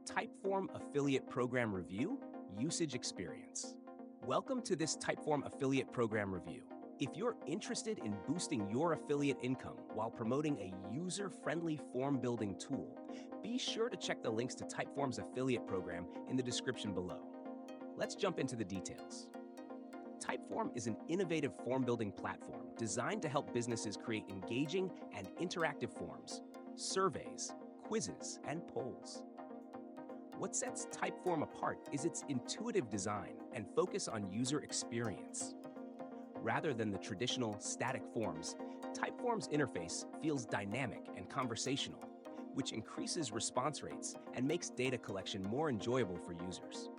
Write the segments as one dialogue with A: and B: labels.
A: Typeform Affiliate Program Review Usage Experience. Welcome to this Typeform Affiliate Program Review. If you're interested in boosting your affiliate income while promoting a user-friendly form-building tool, be sure to check the links to Typeform's affiliate program in the description below. Let's jump into the details. Typeform is an innovative form-building platform designed to help businesses create engaging and interactive forms, surveys, quizzes, and polls. What sets Typeform apart is its intuitive design and focus on user experience. Rather than the traditional static forms, Typeform's interface feels dynamic and conversational, which increases response rates and makes data collection more enjoyable for users.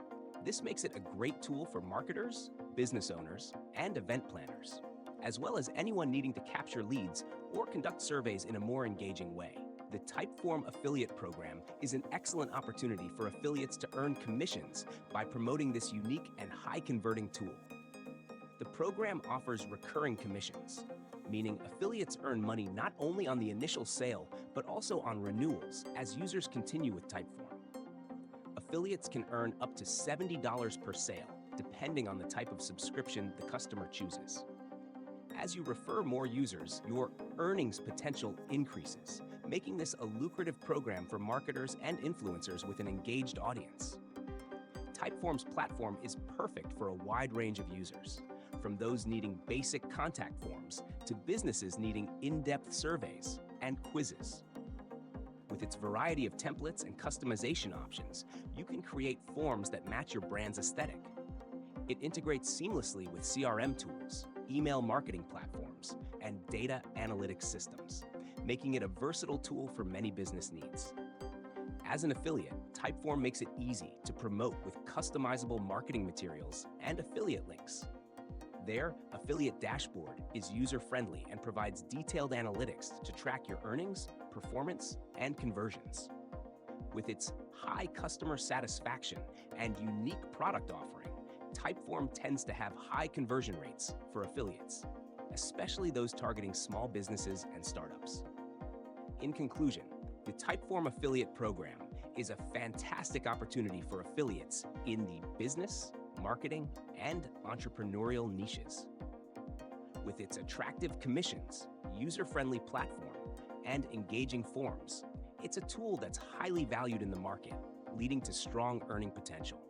A: This makes it a great tool for marketers, business owners, and event planners, as well as anyone needing to capture leads or conduct surveys in a more engaging way. The Typeform Affiliate Program is an excellent opportunity for affiliates to earn commissions by promoting this unique and high-converting tool. The program offers recurring commissions, meaning affiliates earn money not only on the initial sale, but also on renewals as users continue with Typeform. Affiliates can earn up to $70 per sale, depending on the type of subscription the customer chooses. As you refer more users, your earnings potential increases, making this a lucrative program for marketers and influencers with an engaged audience. Typeform's platform is perfect for a wide range of users, from those needing basic contact forms to businesses needing in-depth surveys and quizzes. With its variety of templates and customization options, you can create forms that match your brand's aesthetic. It integrates seamlessly with CRM tools, email marketing platforms, and data analytics systems, making it a versatile tool for many business needs. As an affiliate, Typeform makes it easy to promote with customizable marketing materials and affiliate links. Their affiliate dashboard is user-friendly and provides detailed analytics to track your earnings, performance, and conversions. With its high customer satisfaction and unique product offering, Typeform tends to have high conversion rates for affiliates, especially those targeting small businesses and startups. In conclusion, the Typeform Affiliate Program is a fantastic opportunity for affiliates in the business, marketing, and entrepreneurial niches. With its attractive commissions, user-friendly platform, and engaging forms, it's a tool that's highly valued in the market, leading to strong earning potential.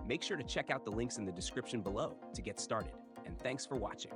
A: Make sure to check out the links in the description below to get started, and thanks for watching.